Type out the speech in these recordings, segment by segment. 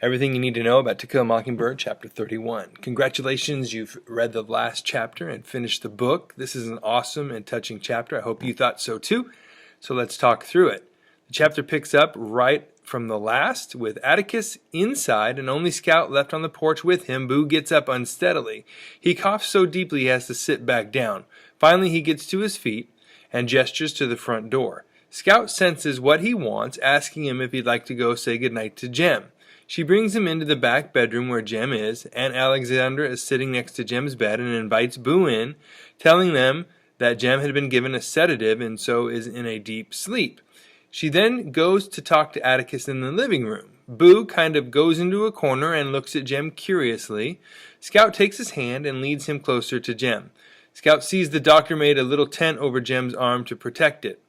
Everything you need to know about To Kill a Mockingbird, Chapter 31. Congratulations, you've read the last chapter and finished the book. This is an awesome and touching chapter. I hope you thought so too. So let's talk through it. The chapter picks up right from the last with Atticus inside and only Scout left on the porch with him. Boo gets up unsteadily. He coughs so deeply he has to sit back down. Finally, he gets to his feet and gestures to the front door. Scout senses what he wants, asking him if he'd like to go say goodnight to Jem. She brings him into the back bedroom where Jem is. Aunt Alexandra is sitting next to Jem's bed and invites Boo in, telling them that Jem had been given a sedative and so is in a deep sleep. She then goes to talk to Atticus in the living room. Boo kind of goes into a corner and looks at Jem curiously. Scout takes his hand and leads him closer to Jem. Scout sees the doctor made a little tent over Jem's arm to protect it.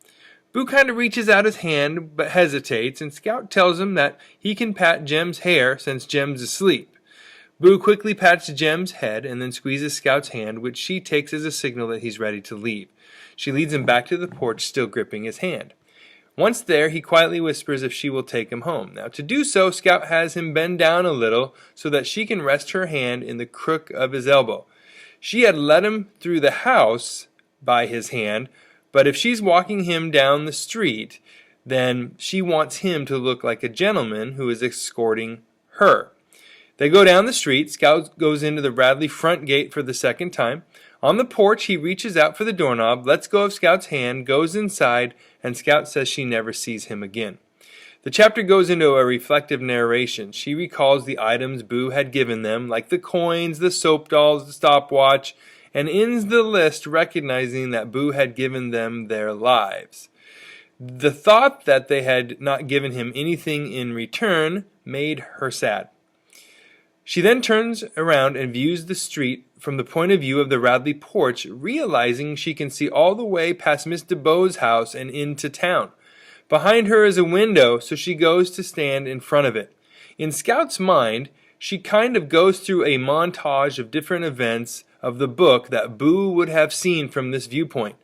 Boo kind of reaches out his hand but hesitates, and Scout tells him that he can pat Jem's hair since Jem's asleep. Boo quickly pats Jem's head and then squeezes Scout's hand, which she takes as a signal that he's ready to leave. She leads him back to the porch, still gripping his hand. Once there, he quietly whispers if she will take him home. Now, to do so, Scout has him bend down a little so that she can rest her hand in the crook of his elbow. She had led him through the house by his hand, but if she's walking him down the street, then she wants him to look like a gentleman who is escorting her. They go down the street. Scout goes into the Radley front gate for the second time. On the porch, he reaches out for the doorknob, lets go of Scout's hand, goes inside, and Scout says she never sees him again. The chapter goes into a reflective narration. She recalls the items Boo had given them, like the coins, the soap dolls, the stopwatch, and ends the list recognizing that Boo had given them their lives. The thought that they had not given him anything in return made her sad. She then turns around and views the street from the point of view of the Radley porch, realizing she can see all the way past Miss DeBoe's house and into town. Behind her is a window, so she goes to stand in front of it. In Scout's mind, she kind of goes through a montage of different events of the book that Boo would have seen from this viewpoint.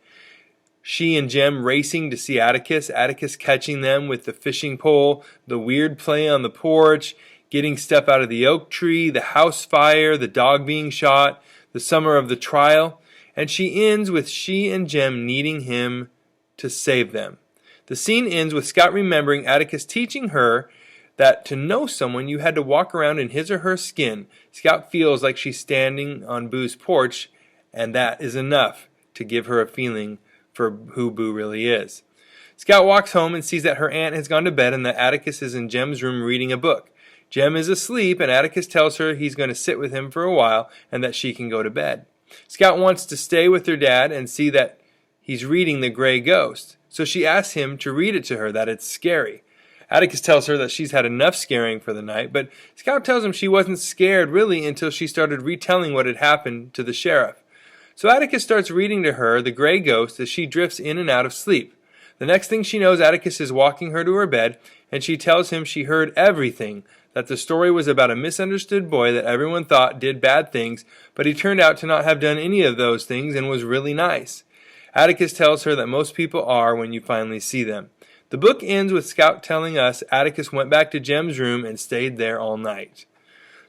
She and Jem racing to see Atticus, Atticus catching them with the fishing pole, the weird play on the porch, getting stuff out of the oak tree, the house fire, the dog being shot, the summer of the trial, and she ends with she and Jem needing him to save them. The scene ends with Scout remembering Atticus teaching her that to know someone you had to walk around in his or her skin. Scout feels like she's standing on Boo's porch, and that is enough to give her a feeling for who Boo really is. Scout walks home and sees that her aunt has gone to bed and that Atticus is in Jem's room reading a book. Jem is asleep, and Atticus tells her he's going to sit with him for a while and that she can go to bed. Scout wants to stay with her dad and see that he's reading The Gray Ghost, so she asks him to read it to her, that it's scary. Atticus tells her that she's had enough scaring for the night, but Scout tells him she wasn't scared really until she started retelling what had happened to the sheriff. So Atticus starts reading to her The Gray Ghost as she drifts in and out of sleep. The next thing she knows, Atticus is walking her to her bed, and she tells him she heard everything, that the story was about a misunderstood boy that everyone thought did bad things, but he turned out to not have done any of those things and was really nice. Atticus tells her that most people are when you finally see them. The book ends with Scout telling us Atticus went back to Jem's room and stayed there all night.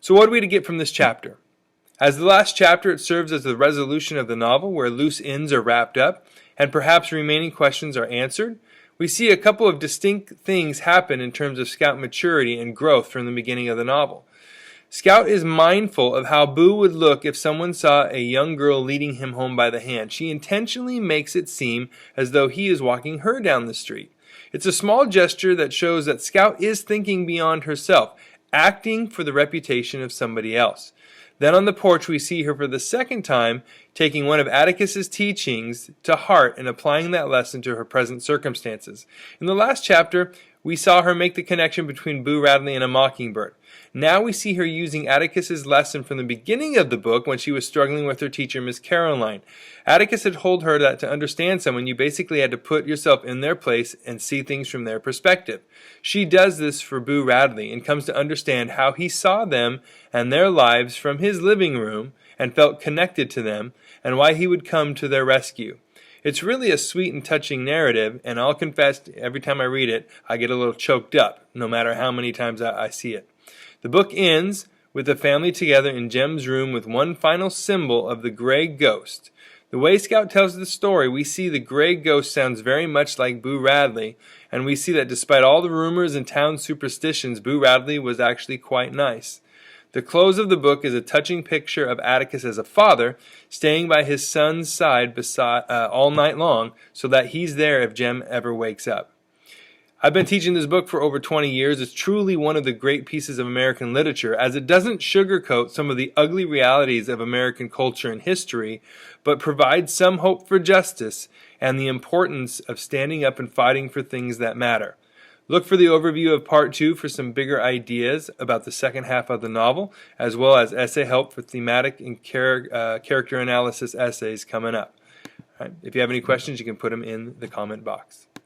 So what are we to get from this chapter? As the last chapter, it serves as the resolution of the novel where loose ends are wrapped up and perhaps remaining questions are answered. We see a couple of distinct things happen in terms of Scout maturity and growth from the beginning of the novel. Scout is mindful of how Boo would look if someone saw a young girl leading him home by the hand. She intentionally makes it seem as though he is walking her down the street. It's a small gesture that shows that Scout is thinking beyond herself, acting for the reputation of somebody else. Then on the porch we see her for the second time taking one of Atticus's teachings to heart and applying that lesson to her present circumstances. In the last chapter, we saw her make the connection between Boo Radley and a mockingbird. Now we see her using Atticus's lesson from the beginning of the book when she was struggling with her teacher, Miss Caroline. Atticus had told her that to understand someone, you basically had to put yourself in their place and see things from their perspective. She does this for Boo Radley and comes to understand how he saw them and their lives from his living room and felt connected to them, and why he would come to their rescue. It's really a sweet and touching narrative, and I'll confess, every time I read it, I get a little choked up, no matter how many times I see it. The book ends with the family together in Jem's room with one final symbol of the gray ghost. The way Scout tells the story, we see the gray ghost sounds very much like Boo Radley, and we see that despite all the rumors and town superstitions, Boo Radley was actually quite nice. The close of the book is a touching picture of Atticus as a father, staying by his son's side all night long so that he's there if Jem ever wakes up. I've been teaching this book for over 20 years. It's truly one of the great pieces of American literature, as it doesn't sugarcoat some of the ugly realities of American culture and history, but provides some hope for justice and the importance of standing up and fighting for things that matter. Look for the overview of Part 2 for some bigger ideas about the second half of the novel, as well as essay help for thematic and character analysis essays coming up. All right. If you have any questions, you can put them in the comment box.